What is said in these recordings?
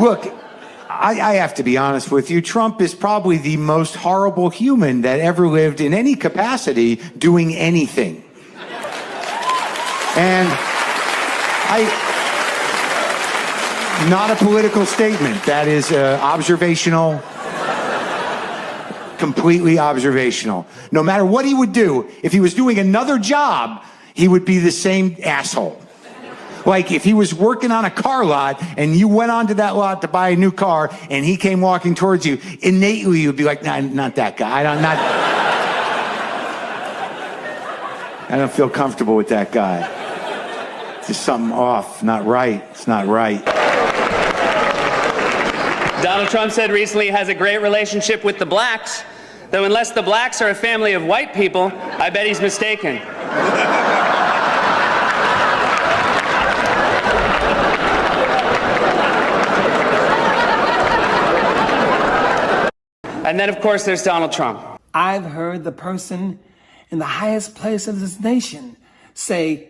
Look, I have to be honest with you. Trump is probably the most horrible human that ever lived in any capacity doing anything. And not a political statement. That is observational, completely observational. No matter what he would do, if he was doing another job, he would be the same asshole. Like if he was working on a car lot and you went onto that lot to buy a new car and he came walking towards you, innately you'd be like, nah, not that guy. I don't feel comfortable with that guy. There's something off, not right. It's not right. Donald Trump said recently he has a great relationship with the blacks, though unless the blacks are a family of white people, I bet he's mistaken. And then, of course, there's Donald Trump. I've heard the person in the highest place of this nation say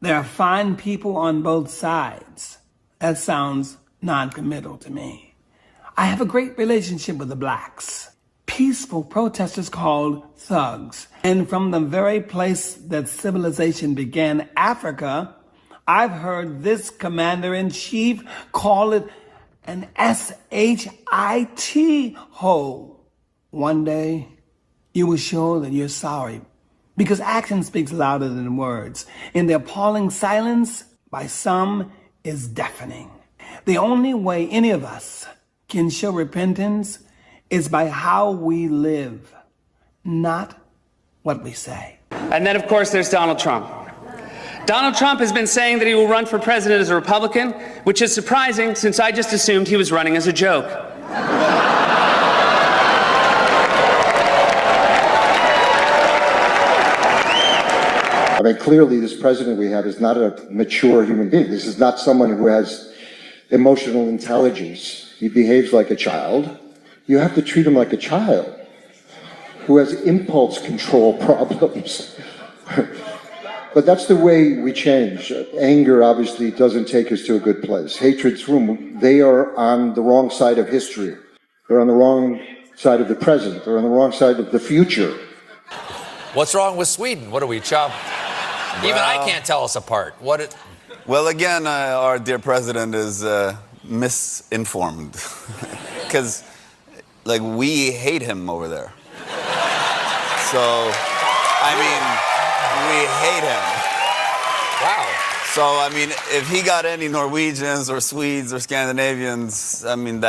there are fine people on both sides. That sounds non-committal to me. I have a great relationship with the blacks, peaceful protesters called thugs. And from the very place that civilization began, Africa, I've heard this commander-in-chief call it an S-H-I-T hole. One day, you will show that you're sorry, because action speaks louder than words, and the appalling silence by some is deafening. The only way any of us can show repentance is by how we live, not what we say. And then, of course, there's Donald Trump. Donald Trump has been saying that he will run for president as a Republican, which is surprising since I just assumed he was running as a joke. I mean, clearly this president we have is not a mature human being. This is not someone who has emotional intelligence. He behaves like a child. You have to treat him like a child who has impulse control problems. But that's the way we change. Anger obviously doesn't take us to a good place. Hatred's room. They are on the wrong side of history. They're on the wrong side of the present. They're on the wrong side of the future. What's wrong with Sweden? What are we, chum? Even I can't tell us apart. Well, again, our dear president is misinformed. Because, like, we hate him over there. So, I mean, we hate him. Wow. So, I mean, if he got any Norwegians or Swedes or Scandinavians, I mean,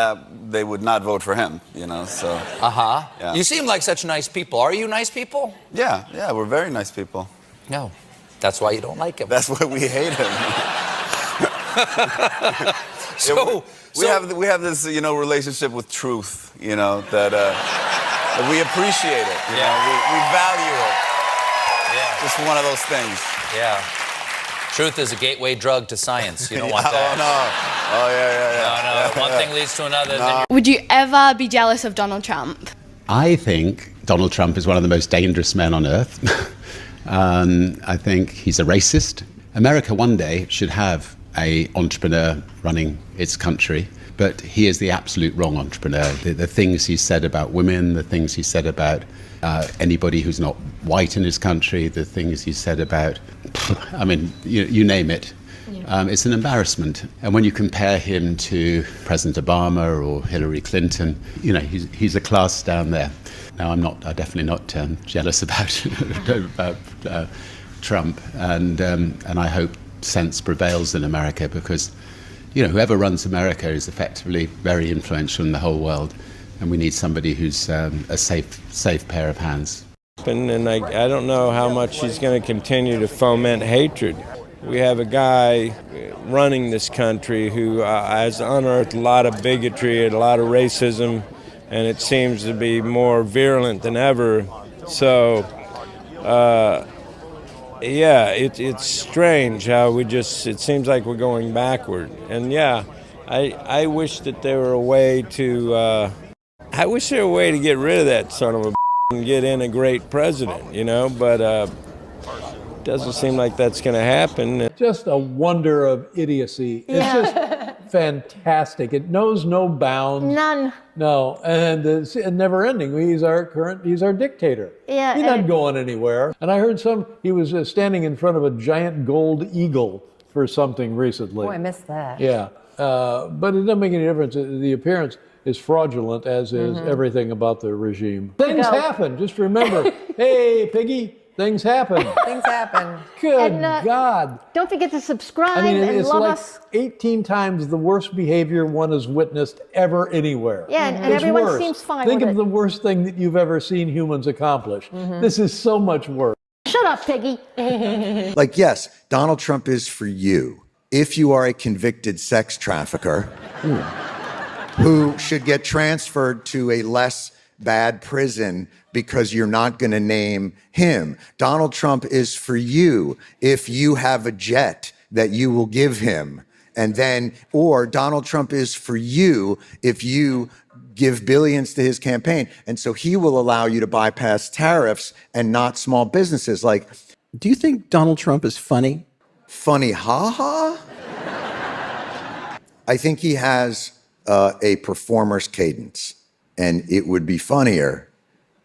they would not vote for him, you know, so. Uh-huh. Yeah. You seem like such nice people. Are you nice people? Yeah, we're very nice people. No. That's why you don't like him. That's why we hate him. We have this, you know, relationship with truth, you know, that we appreciate it, you know, we value it. Yeah. Just one of those things. Yeah. Truth is a gateway drug to science. You don't want that. Oh, no. Oh, yeah. No. One thing leads to another. No. Would you ever be jealous of Donald Trump? I think Donald Trump is one of the most dangerous men on earth. I think he's a racist. America one day should have an entrepreneur running its country, but he is the absolute wrong entrepreneur. The things he said about women, the things he said about anybody who's not white in his country, the things he said about, I mean, you name it. Yeah. It's an embarrassment. And when you compare him to President Obama or Hillary Clinton, you know, he's a class down there. Now, I'm definitely not jealous about Trump, and I hope sense prevails in America, because, you know, whoever runs America is effectively very influential in the whole world, and we need somebody who's a safe pair of hands. And I don't know how much he's going to continue to foment hatred. We have a guy running this country who has unearthed a lot of bigotry and a lot of racism, and it seems to be more virulent than ever. So, yeah, it's strange how it seems like we're going backward. And yeah, I wish that there were a way to, get rid of that son of a and get in a great president, you know, but doesn't seem like that's going to happen. Just a wonder of idiocy. It's just fantastic. It knows no bounds. None. No, and it's never ending. He's our dictator. Yeah. He's not going anywhere. And I heard he was standing in front of a giant gold eagle for something recently. Oh, I missed that. Yeah, but it doesn't make any difference. The appearance is fraudulent, as is everything about the regime. Things happen. Just remember, hey, Piggy, things happen. Things happen. Good God. Don't forget to subscribe and it's love like us. 18 times the worst behavior one has witnessed ever anywhere. Yeah, and It's everyone worse. seems fine Think with of it. the worst thing that you've ever seen humans accomplish. This is so much worse. Shut up, Piggy. Like, yes, Donald Trump is for you if you are a convicted sex trafficker who should get transferred to a less bad prison because you're not going to name him. Donald Trump is for you if you have a jet that you will give him. And then, or Donald Trump is for you if you give billions to his campaign. And so he will allow you to bypass tariffs and not small businesses. Like, do you think Donald Trump is funny? Funny, ha-ha? I think he has a performer's cadence, and it would be funnier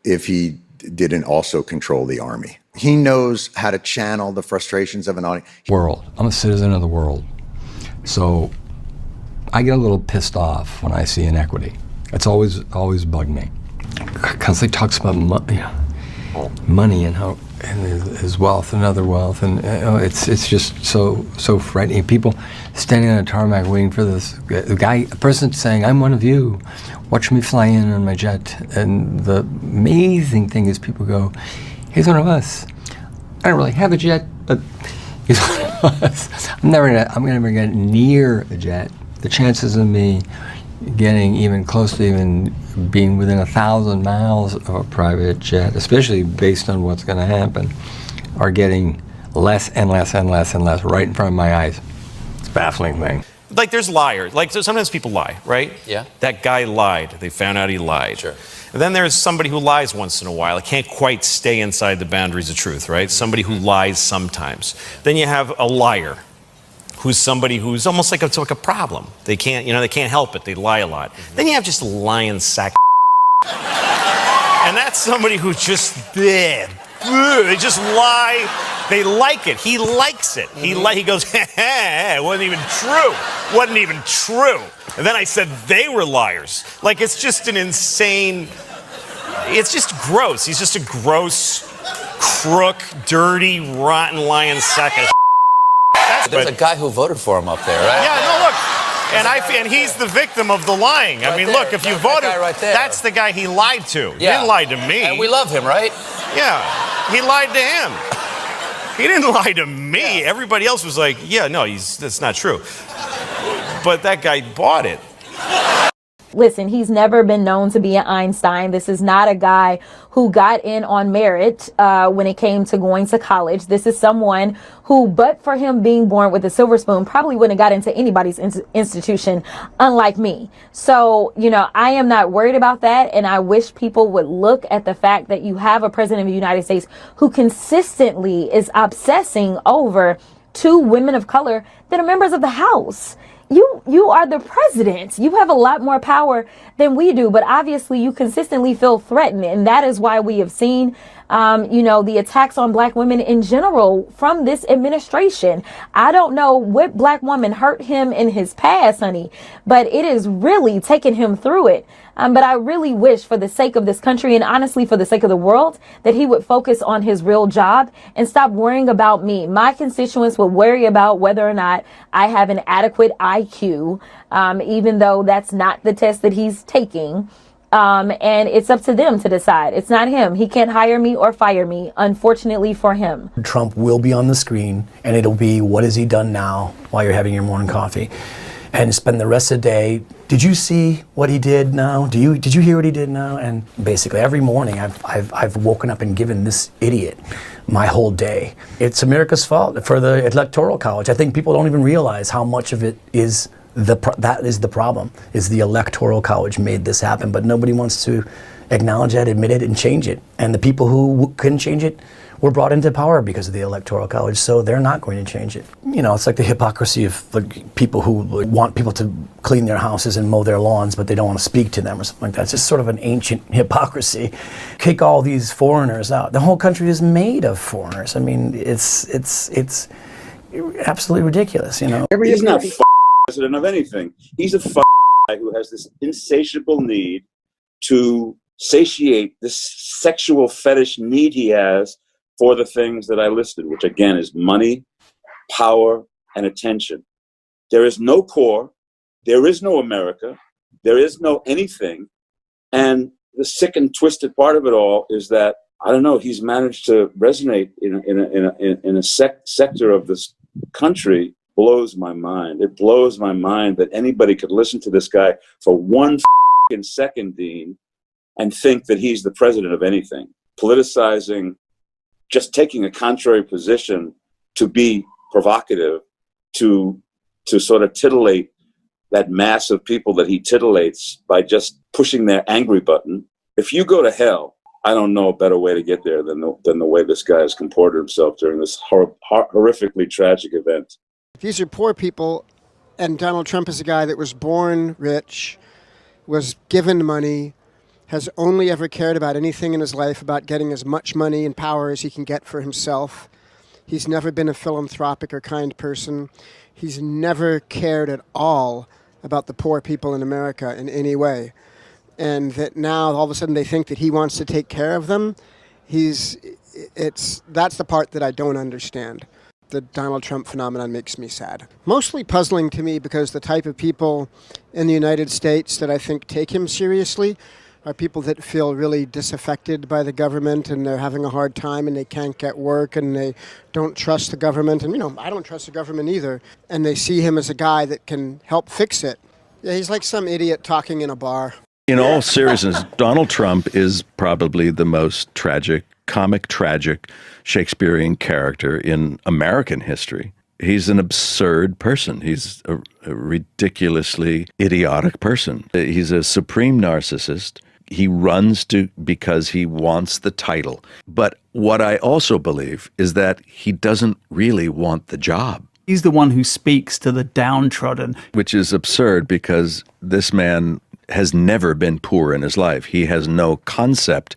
if he didn't also control the army. He knows how to channel the frustrations of an audience. World. I'm a citizen of the world. So I get a little pissed off when I see inequity. It's always bugged me. Constantly talks about money and how and his wealth and other wealth, and it's just so frightening. People standing on a tarmac waiting for a person saying, "I'm one of you, watch me fly in on my jet." And the amazing thing is, people go, "He's one of us." I don't really have a jet, but he's one of us. I'm never gonna get near a jet. The chances of me getting even close to even being within 1,000 miles of a private jet, especially based on what's going to happen, are getting less and less and less and less right in front of my eyes. It's a baffling thing. Like, there's liars. Like, so sometimes people lie, right? Yeah. That guy lied. They found out he lied. Sure. And then there's somebody who lies once in a while. It can't quite stay inside the boundaries of truth, right? Somebody who lies sometimes. Then you have a liar, who's somebody who's almost like it's like a problem. They can't help it. They lie a lot. Then you have just a lying sack. And that's somebody who just they just lie. They like it. He likes it. He goes, it wasn't even true. Wasn't even true. And then I said they were liars. Like, it's just an insane. It's just gross. He's just a gross, crook, dirty, rotten, lying sack of. There's a guy who voted for him up there, right? Yeah, no, look. And he's the victim of the lying. I mean, there. look, if you That voted, guy right there. that's the guy he lied to. He Yeah. didn't lie to me. And we love him, right? Yeah, he lied to him. He didn't lie to me. Yeah. Everybody else was like, yeah, no, that's not true. But that guy bought it. Listen, he's never been known to be an Einstein. This is not a guy who got in on merit when it came to going to college. This is someone who, but for him being born with a silver spoon, probably wouldn't have got into anybody's institution, unlike me. So, I am not worried about that. And I wish people would look at the fact that you have a president of the United States who consistently is obsessing over 2 women of color that are members of the House. You are the president. You have a lot more power than we do, but obviously you consistently feel threatened. And that is why we have seen, the attacks on black women in general from this administration. I don't know what black woman hurt him in his past, honey, but it is really taking him through it. But I really wish, for the sake of this country and honestly for the sake of the world, that he would focus on his real job and stop worrying about me. My constituents would worry about whether or not I have an adequate IQ, even though that's not the test that he's taking. And it's up to them to decide. It's not him. He can't hire me or fire me, unfortunately for him. Trump will be on the screen, and it'll be, what has he done now, while you're having your morning coffee? And spend the rest of the day, did you see what he did now? Did you hear what he did now? And basically every morning I've woken up and given this idiot my whole day. It's America's fault for the Electoral College. I think people don't even realize how much of it is that is the problem, is the Electoral College made this happen, but nobody wants to acknowledge that, admit it, and change it. And the people who couldn't change it were brought into power because of the Electoral College, so they're not going to change it. You know, it's like the hypocrisy of like, people who want people to clean their houses and mow their lawns, but they don't want to speak to them or something like that. It's just sort of an ancient hypocrisy. Kick all these foreigners out. The whole country is made of foreigners. I mean, it's absolutely ridiculous, you know. He's not president of anything. He's a guy who has this insatiable need to satiate this sexual fetish need he has for the things that I listed, which again is money, power, and attention. There is no core, there is no America, there is no anything, and the sick and twisted part of it all is that, I don't know, he's managed to resonate in a sector of this country. Blows my mind. It blows my mind that anybody could listen to this guy for 1 second, Dean, and think that he's the president of anything. Politicizing, just taking a contrary position to be provocative, to sort of titillate that mass of people that he titillates by just pushing their angry button. If you go to hell, I don't know a better way to get there than the way this guy has comported himself during this horrifically tragic event. These are poor people, and Donald Trump is a guy that was born rich, was given money, has only ever cared about anything in his life about getting as much money and power as he can get for himself. He's never been a philanthropic or kind person. He's never cared at all about the poor people in America in any way. And that now all of a sudden they think that he wants to take care of them. That's the part that I don't understand. The Donald Trump phenomenon makes me sad. Mostly puzzling to me because the type of people in the United States that I think take him seriously are people that feel really disaffected by the government, and they're having a hard time and they can't get work and they don't trust the government. And, you know, I don't trust the government either. And they see him as a guy that can help fix it. Yeah, he's like some idiot talking in a bar. In all seriousness, Donald Trump is probably the most tragic Shakespearean character in American history. He's an absurd person. He's a ridiculously idiotic person. He's a supreme narcissist. He runs because he wants the title. But what I also believe is that he doesn't really want the job. He's the one who speaks to the downtrodden. Which is absurd because this man has never been poor in his life. He has no concept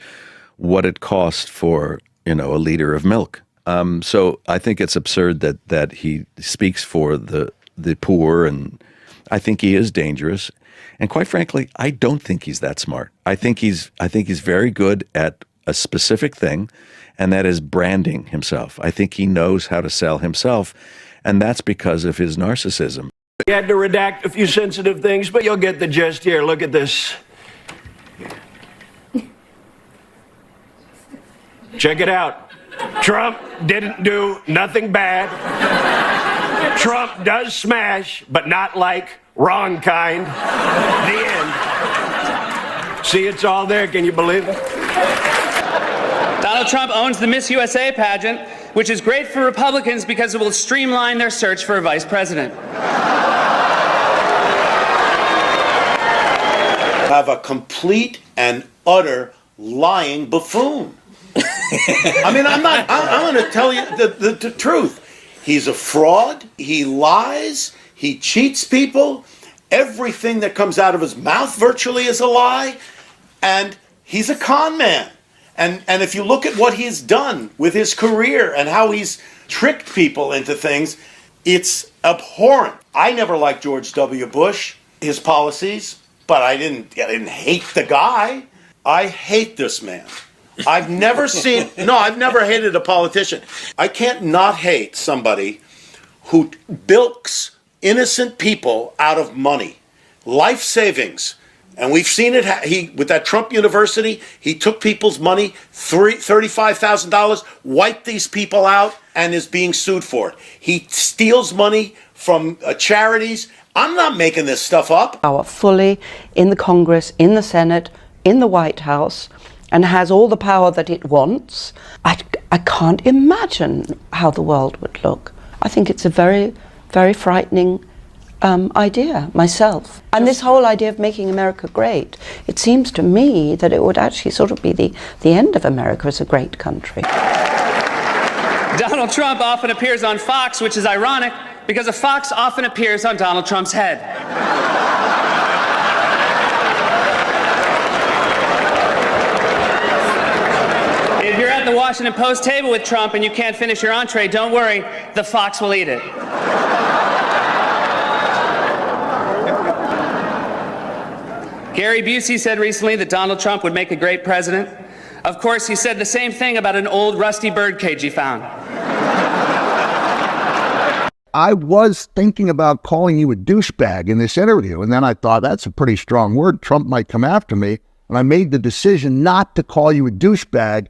what it costs for, a liter of milk. So I think it's absurd that he speaks for the poor, and I think he is dangerous. And quite frankly, I don't think he's that smart. I think he's very good at a specific thing, and that is branding himself. I think he knows how to sell himself, and that's because of his narcissism. We had to redact a few sensitive things, but you'll get the gist here. Look at this. Check it out. Trump didn't do nothing bad. Trump does smash, but not like wrong kind. The end. See, it's all there. Can you believe it? Donald Trump owns the Miss USA pageant, which is great for Republicans because it will streamline their search for a vice president. Have a complete and utter lying buffoon. I mean, I'm going to tell you the truth. He's a fraud. He lies. He cheats people. Everything that comes out of his mouth virtually is a lie. And he's a con man. And if you look at what he's done with his career and how he's tricked people into things, it's abhorrent. I never liked George W. Bush, his policies, but I didn't hate the guy. I hate this man. I've never hated a politician. I can't not hate somebody who bilks innocent people out of money, life savings. And we've seen it. With that Trump University, he took people's money, $35,000, wiped these people out, and is being sued for it. He steals money from charities. I'm not making this stuff up. Power fully in the Congress, in the Senate, in the White House, and has all the power that it wants. I can't imagine how the world would look. I think it's a very, very frightening idea myself. And this whole idea of making America great, it seems to me that it would actually sort of be the end of America as a great country. Donald Trump often appears on Fox, which is ironic because a fox often appears on Donald Trump's head. If you're at the Washington Post table with Trump and you can't finish your entree, don't worry, the fox will eat it. Gary Busey said recently that Donald Trump would make a great president. Of course, he said the same thing about an old rusty birdcage he found. I was thinking about calling you a douchebag in this interview, and then I thought that's a pretty strong word. Trump might come after me, and I made the decision not to call you a douchebag,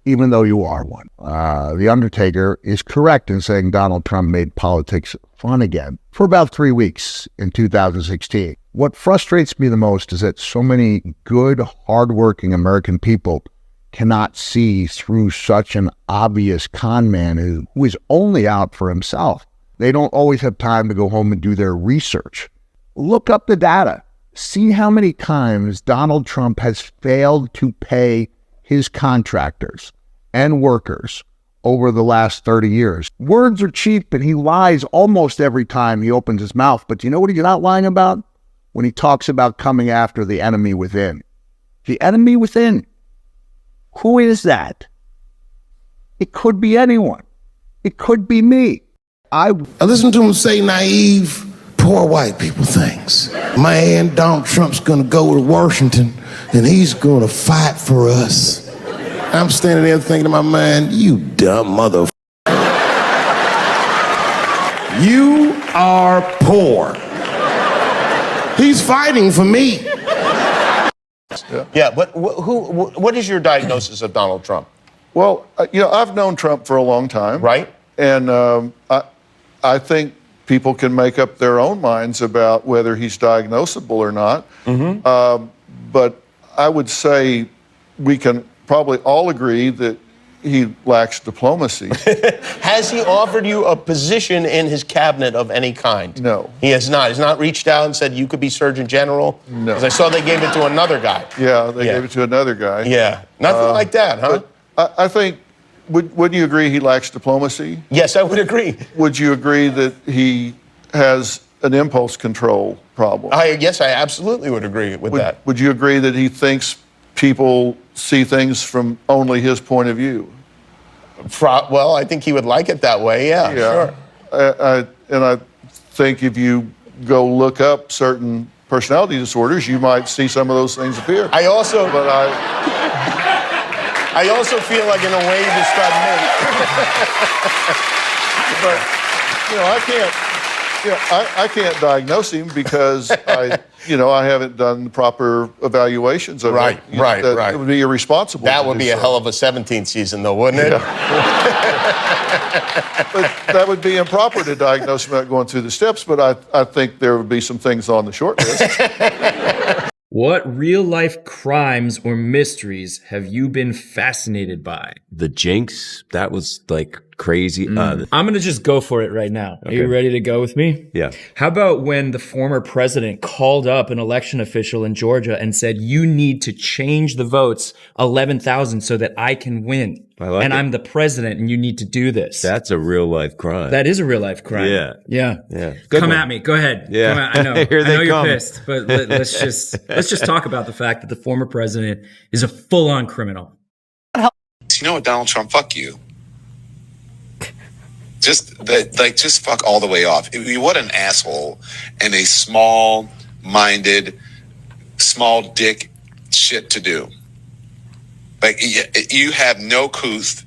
even though you are one. The Undertaker is correct in saying Donald Trump made politics fun again for about 3 weeks in 2016. What frustrates me the most is that so many good, hardworking American people cannot see through such an obvious con man who is only out for himself. They don't always have time to go home and do their research. Look up the data. See how many times Donald Trump has failed to pay his contractors and workers over the last 30 years. Words are cheap, and he lies almost every time he opens his mouth. But do you know what he's not lying about? When he talks about coming after the enemy within. The enemy within. Who is that? It could be anyone. It could be me. I listen to him say naive, poor white people things. Man, Donald Trump's gonna go to Washington and he's gonna fight for us. I'm standing there thinking to my mind, you dumb mother. You are poor. He's fighting for me. Yeah, but what is your diagnosis of Donald Trump? Well, I've known Trump for a long time. Right. And I think people can make up their own minds about whether he's diagnosable or not. Mm-hmm. But I would say we can probably all agree that he lacks diplomacy. Has he offered you a position in his cabinet of any kind? No. He has not. He's not reached out and said, you could be Surgeon General? No. Because I saw they gave it to another guy. Yeah, they gave it to another guy. Yeah. Nothing like that, huh? But I think, wouldn't you agree he lacks diplomacy? Yes, I would agree. Would you agree that he has an impulse control problem? Yes, I absolutely would agree with that. Would you agree that he thinks people see things from only his point of view? Well, I think he would like it that way, yeah. Sure. I think if you go look up certain personality disorders, you might see some of those things appear. I also feel like in a way you described me. But, I can't diagnose him because I haven't done the proper evaluations of right. It would be irresponsible. That would be a hell of a 17th season, though, wouldn't it? But that would be improper to diagnose him without going through the steps, but I think there would be some things on the short list. What real-life crimes or mysteries have you been fascinated by? The Jinx, that was like crazy. I'm going to just go for it right now. Okay. Are you ready to go with me? Yeah. How about when the former president called up an election official in Georgia and said, you need to change the votes 11,000 so that I can win. I'm the president and you need to do this. That's a real life crime. That is a real life crime. Yeah. Yeah. Good Come one. at me. Go ahead. Yeah. Come at, I know. Here they I know you're come. pissed, but let's just talk about the fact that the former president is a full-on criminal. You know what, Donald Trump? Fuck you. Just fuck all the way off. What an asshole and a small-minded, small dick shit to do. Like, you have no couth.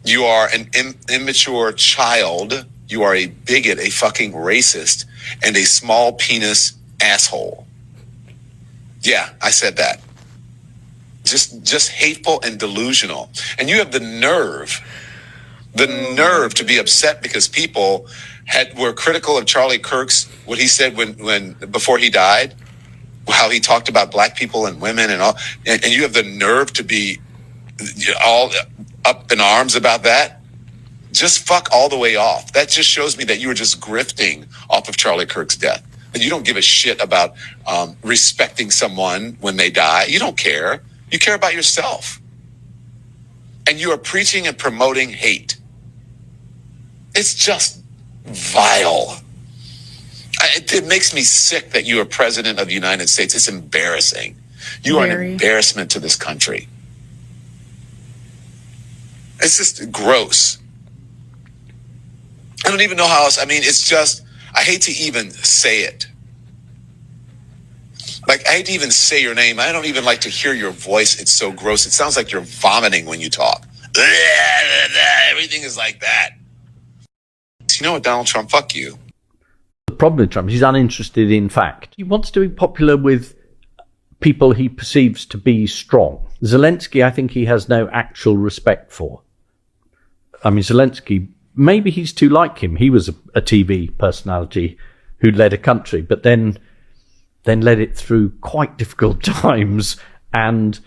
You are an immature child. You are a bigot, a fucking racist, and a small penis asshole. Yeah, I said that. Just hateful and delusional. And you have the nerve to be upset because people were critical of Charlie Kirk's, what he said when before he died, how he talked about black people and women and all, and you have the nerve to be all up in arms about that. Just fuck all the way off. That just shows me that you were just grifting off of Charlie Kirk's death. And you don't give a shit about respecting someone when they die. You don't care. You care about yourself. and you are preaching and promoting hate. It's just vile. It makes me sick that you are president of the United States. It's embarrassing. You are an embarrassment to this country. It's just gross. I don't even know how else. I mean, it's just, I hate to even say it. Like, I hate to even say your name. I don't even like to hear your voice. It's so gross. It sounds like you're vomiting when you talk. Everything is like that. You know what, Donald Trump? Fuck you. The problem with Trump is he's uninterested in fact. He wants to be popular with people he perceives to be strong. Zelensky, I think he has no actual respect for. I mean, Zelensky, maybe he's too like him. He was a TV personality who led a country, but then led it through quite difficult times and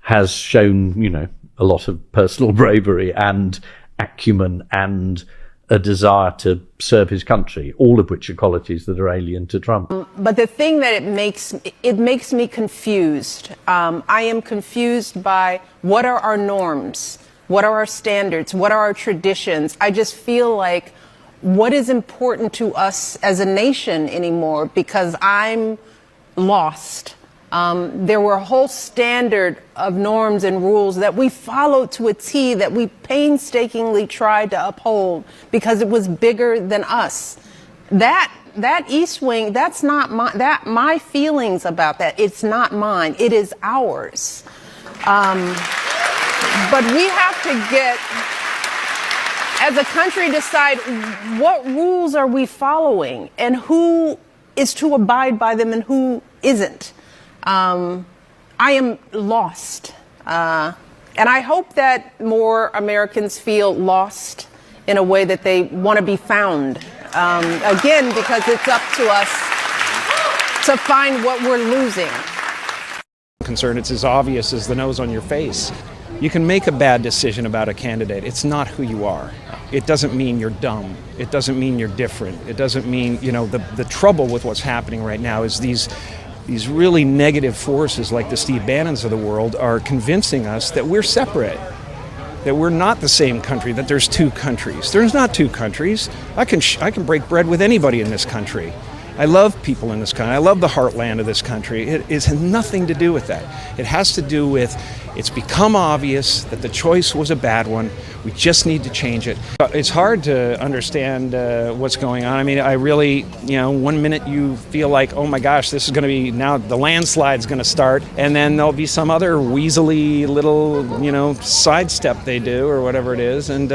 has shown, you know, a lot of personal bravery and acumen and a desire to serve his country, all of which are qualities that are alien to Trump. But the thing that it makes me confused. I am confused by what are our norms? What are our standards? What are our traditions? I just feel like what is important to us as a nation anymore, because I'm lost. There were a whole standard of norms and rules that we followed to a T, that we painstakingly tried to uphold because it was bigger than us. That East Wing, that's not my feelings about that. It's not mine. It is ours. But we have to get, as a country, decide what rules are we following and who is to abide by them and who isn't. I am lost. And I hope that more Americans feel lost in a way that they want to be found. Again, because it's up to us to find what we're losing. Concern, it's as obvious as the nose on your face. You can make a bad decision about a candidate. It's not who you are. It doesn't mean you're dumb. It doesn't mean you're different. It doesn't mean, you know, the trouble with what's happening right now is these really negative forces like the Steve Bannons of the world are convincing us that we're separate, that we're not the same country, that there's two countries. There's not two countries. I can break bread with anybody in this country. I love people in this country. I love the heartland of this country. It has nothing to do with that. It has to do with, it's become obvious that the choice was a bad one. We just need to change it. It's hard to understand what's going on. I mean, I really, you know, one minute you feel like, oh my gosh, this is going to be, now the landslide's going to start, and then there'll be some other weaselly little, you know, sidestep they do or whatever it is. And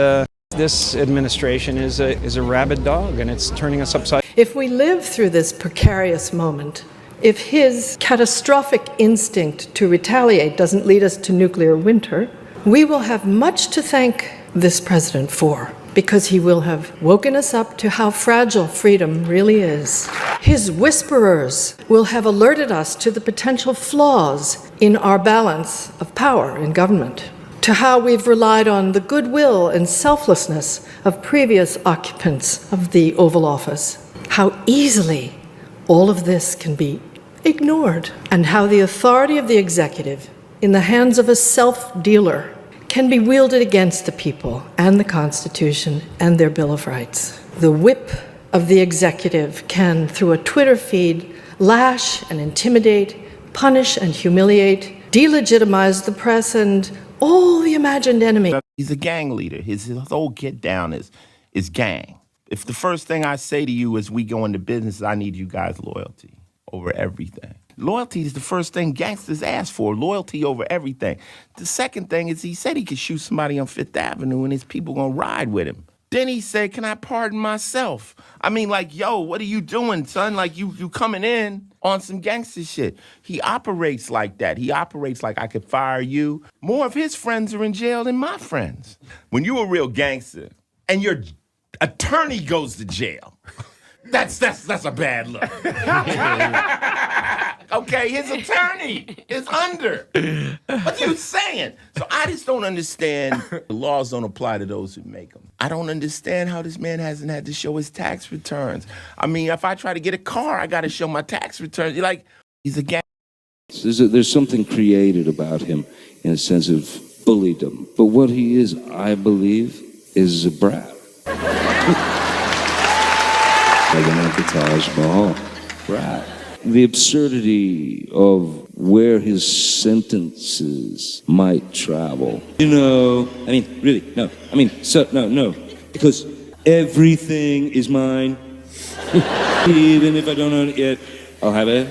this administration is a rabid dog, and it's turning us upside. If we live through this precarious moment, if his catastrophic instinct to retaliate doesn't lead us to nuclear winter, we will have much to thank this president for, because he will have woken us up to how fragile freedom really is. His whisperers will have alerted us to the potential flaws in our balance of power in government, to how we've relied on the goodwill and selflessness of previous occupants of the Oval Office, how easily all of this can be ignored, and how the authority of the executive in the hands of a self-dealer can be wielded against the people and the Constitution and their Bill of Rights. The whip of the executive can, through a Twitter feed, lash and intimidate, punish and humiliate, delegitimize the press and all the imagined enemy. He's a gang leader. His whole get down is gang. If the first thing I say to you as we go into business, I need you guys' loyalty over everything. Loyalty is the first thing gangsters ask for, loyalty over everything. The second thing is he said he could shoot somebody on Fifth Avenue and his people gonna ride with him. Then he said, can I pardon myself? I mean, like, yo, what are you doing, son? Like, you coming in on some gangster shit. He operates like that. He operates like I could fire you. More of his friends are in jail than my friends. When you a real gangster and your attorney goes to jail, that's a bad look. Okay, his attorney is under. What are you saying? So I just don't understand. The laws don't apply to those who make them. I don't understand how this man hasn't had to show his tax returns. I mean, if I try to get a car, I got to show my tax returns. You're like, he's a gang. There's something created about him in a sense of bullied him. But what he is, I believe, is a brat. Like an Taj Mahal. Brat. The absurdity of where his sentences might travel. Really, no. No. Because everything is mine. Even if I don't own it yet, I'll have it.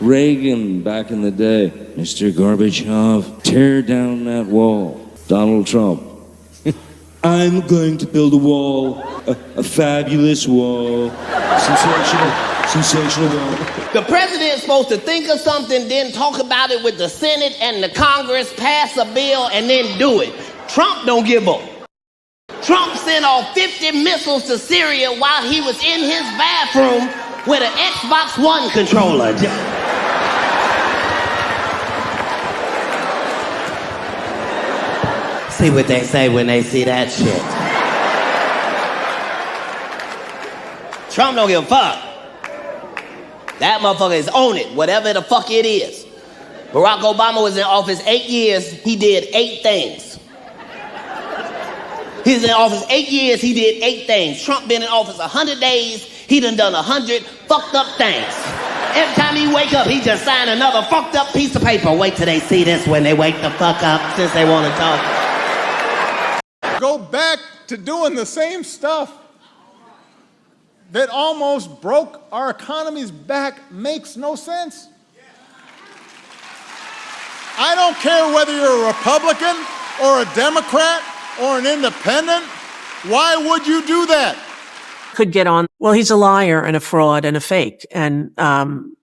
Reagan, back in the day, Mr. Gorbachev, tear down that wall. Donald Trump, I'm going to build a wall, a fabulous wall, sensational wall. The president's supposed to think of something, then talk about it with the Senate and the Congress, pass a bill, and then do it. Trump don't give up. Trump sent off 50 missiles to Syria while he was in his bathroom with an Xbox One controller. See what they say when they see that shit. Trump don't give a fuck. That motherfucker is on it, whatever the fuck it is. Barack Obama was in office 8 years, he did 8 things. He was in office 8 years, he did 8 things. Trump been in office 100 days, he done 100 fucked up things. Every time he wake up, he just signed another fucked up piece of paper. Wait till they see this when they wake the fuck up, since they want to talk. Go back to doing the same stuff that almost broke our economy's back makes no sense. I don't care whether you're a Republican or a Democrat or an independent. Why would you do that? Could get on. Well, he's a liar and a fraud and a fake. And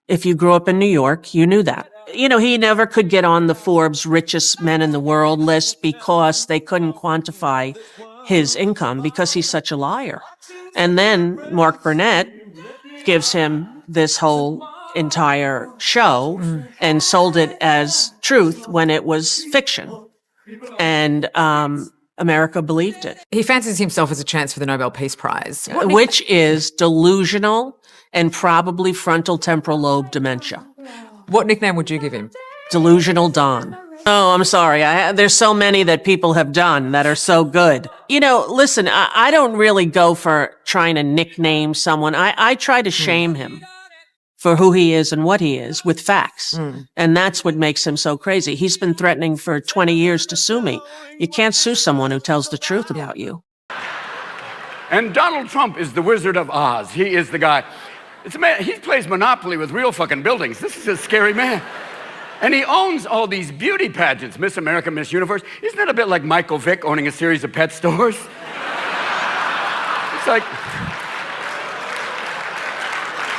if you grew up in New York, you knew that. He never could get on the Forbes richest men in the world list because they couldn't quantify his income because he's such a liar. And then Mark Burnett gives him this whole entire show and sold it as truth when it was fiction. And America believed it. He fancies himself as a chance for the Nobel Peace Prize. Which is delusional and probably frontal temporal lobe dementia. What nickname would you give him? Delusional Don. Oh, I'm sorry. There's so many that people have done that are so good. Listen, I don't really go for trying to nickname someone. I try to shame him for who he is and what he is with facts. And that's what makes him so crazy. He's been threatening for 20 years to sue me. You can't sue someone who tells the truth about you. And Donald Trump is the Wizard of Oz. He is the guy. It's a man, he plays Monopoly with real fucking buildings. This is a scary man. And he owns all these beauty pageants, Miss America, Miss Universe. Isn't that a bit like Michael Vick owning a series of pet stores? It's like,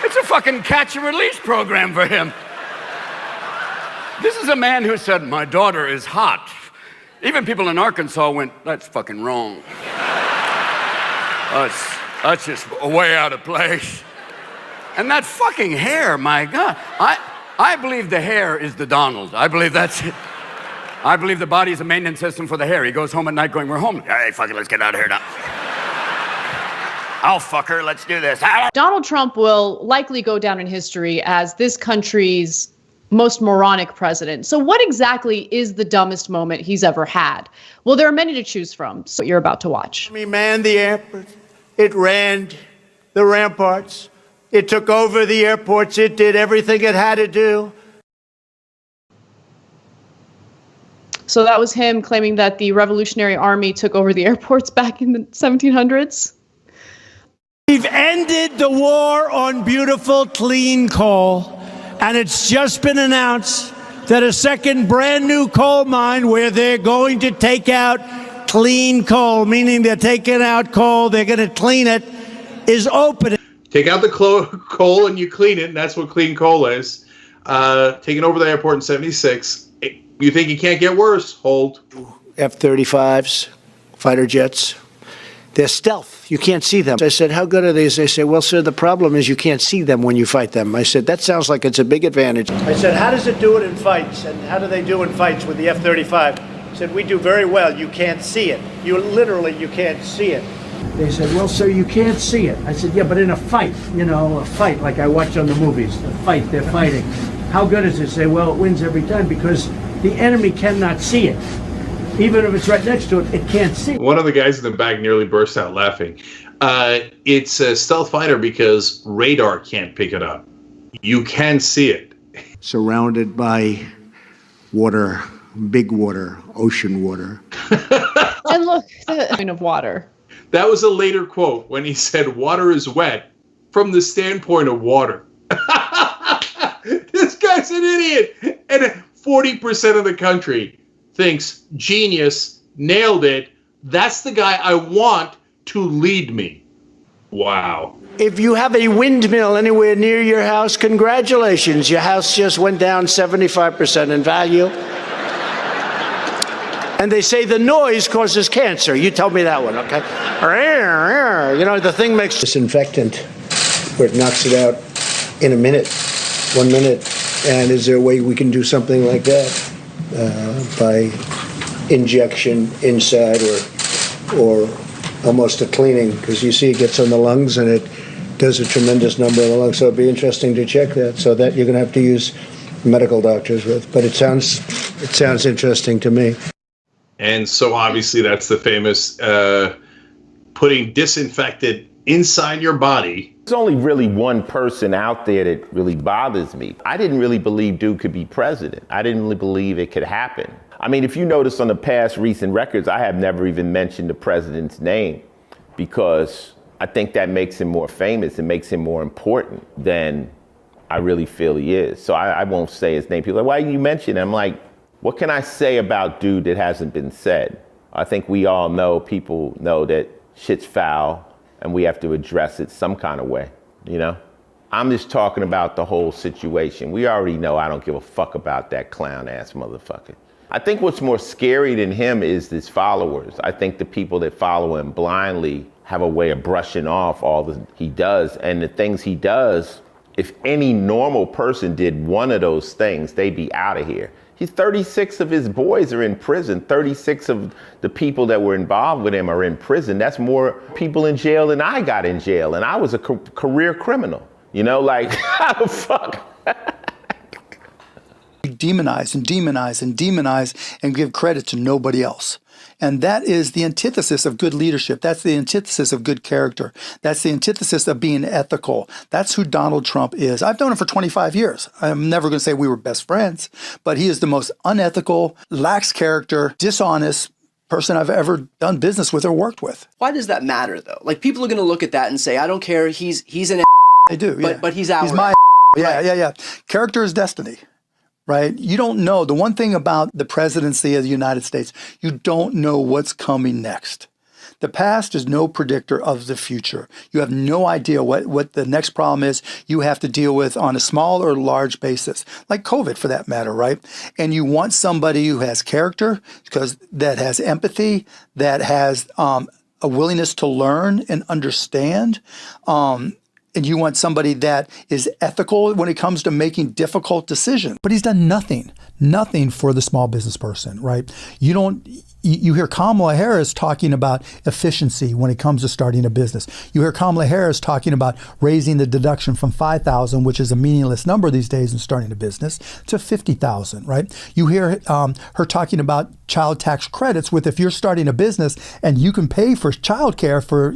it's a fucking catch and release program for him. This is a man who said, my daughter is hot. Even people in Arkansas went, that's fucking wrong. That's just way out of place. And that fucking hair, my God. I believe the hair is the Donald. I believe that's it. I believe the body is a maintenance system for the hair. He goes home at night going, we're home. Hey, fuck it, let's get out of here now. I'll fuck her, let's do this. Donald Trump will likely go down in history as this country's most moronic president. So what exactly is the dumbest moment he's ever had? Well, there are many to choose from, so you're about to watch. We manned the airport. It ran the ramparts. It took over the airports. It did everything it had to do. So that was him claiming that the Revolutionary Army took over the airports back in the 1700s. We've ended the war on beautiful, clean coal, and it's just been announced that a second brand new coal mine where they're going to take out clean coal, meaning they're taking out coal, they're going to clean it, is open. Take out the coal and you clean it, and that's what clean coal is. Taking over the airport in 76. You think you can't get worse? Hold. F-35s, fighter jets, they're stealth. You can't see them. I said, how good are these? They say, well, sir, the problem is you can't see them when you fight them. I said, that sounds like it's a big advantage. I said, how does it do it in fights? And how do they do in fights with the F-35? He said, we do very well. You can't see it. You can't see it. They said, well, sir, you can't see it. I said, yeah, but in a fight, a fight like I watch on the movies, the fight, they're fighting. How good is it? They say, well, it wins every time because the enemy cannot see it. Even if it's right next to it, it can't see. One of the guys in the back nearly burst out laughing. It's a stealth fighter because radar can't pick it up. You can see it. Surrounded by water, big water, ocean water. And look, the point of water. That was a later quote when he said water is wet from the standpoint of water. This guy's an idiot. And 40% of the country thinks genius, nailed it. That's the guy I want to lead me. Wow. If you have a windmill anywhere near your house, congratulations. Your house just went down 75% in value. And they say the noise causes cancer. You tell me that one, okay? You know, the thing makes disinfectant where it knocks it out in a minute, 1 minute. And is there a way we can do something like that by injection inside or almost a cleaning? Because you see it gets on the lungs and it does a tremendous number of the lungs. So it'd be interesting to check that. So that you're going to have to use medical doctors with. But it sounds interesting to me. And so obviously that's the famous putting disinfectant inside your body. There's only really one person out there that really bothers me. I didn't really believe dude could be president. I didn't really believe it could happen. I mean, if you notice on the past recent records, I have never even mentioned the president's name because I think that makes him more famous and makes him more important than I really feel he is. So I won't say his name. People are like, why didn't you mention him? I'm like, what can I say about dude that hasn't been said? I think we all know, people know that shit's foul and we have to address it some kind of way, you know? I'm just talking about the whole situation. We already know I don't give a fuck about that clown ass motherfucker. I think what's more scary than him is his followers. I think the people that follow him blindly have a way of brushing off all that he does. And the things he does, if any normal person did one of those things, they'd be out of here. 36 of his boys are in prison. 36 of the people that were involved with him are in prison. That's more people in jail than I got in jail. And I was a career criminal. You know, like, how the fuck? Demonize and demonize and demonize and give credit to nobody else. And that is the antithesis of good leadership. That's the antithesis of good character. That's the antithesis of being ethical. That's who Donald Trump is. I've known him for 25 years. I'm never going to say we were best friends, but he is the most unethical, lacks character, dishonest person I've ever done business with or worked with. Why does that matter, though? Like, people are going to look at that and say, I don't care, he's an They do, yeah. but he's our He's my yeah. Character is destiny. Right? You don't know. The one thing about the presidency of the United States, you don't know what's coming next. The past is no predictor of the future. You have no idea what the next problem is you have to deal with on a small or large basis, like COVID for that matter, right? And you want somebody who has character, because that has empathy, that has a willingness to learn and understand, and you want somebody that is ethical when it comes to making difficult decisions. But he's done nothing for the small business person, right? You hear Kamala Harris talking about efficiency when it comes to starting a business. You hear Kamala Harris talking about raising the deduction from $5,000, which is a meaningless number these days in starting a business, to $50,000, right? You hear her talking about child tax credits with if you're starting a business and you can pay for childcare for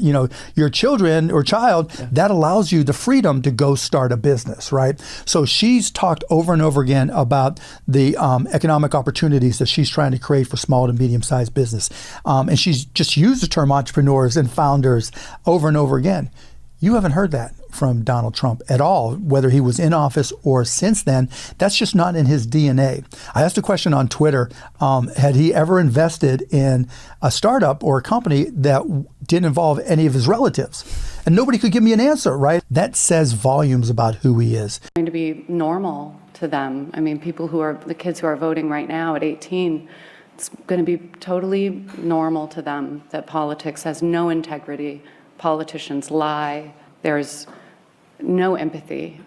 your children or child, that allows you the freedom to go start a business, right? So she's talked over and over again about the economic opportunities that she's trying to create for small to medium-sized business. And she's just used the term entrepreneurs and founders over and over again. You haven't heard that from Donald Trump at all, whether he was in office or since then. That's just not in his DNA. I asked a question on Twitter, had he ever invested in a startup or a company that didn't involve any of his relatives? And nobody could give me an answer, right? That says volumes about who he is. Going to be normal to them. I mean, the kids who are voting right now at 18, it's going to be totally normal to them that politics has no integrity. Politicians lie. There's no empathy.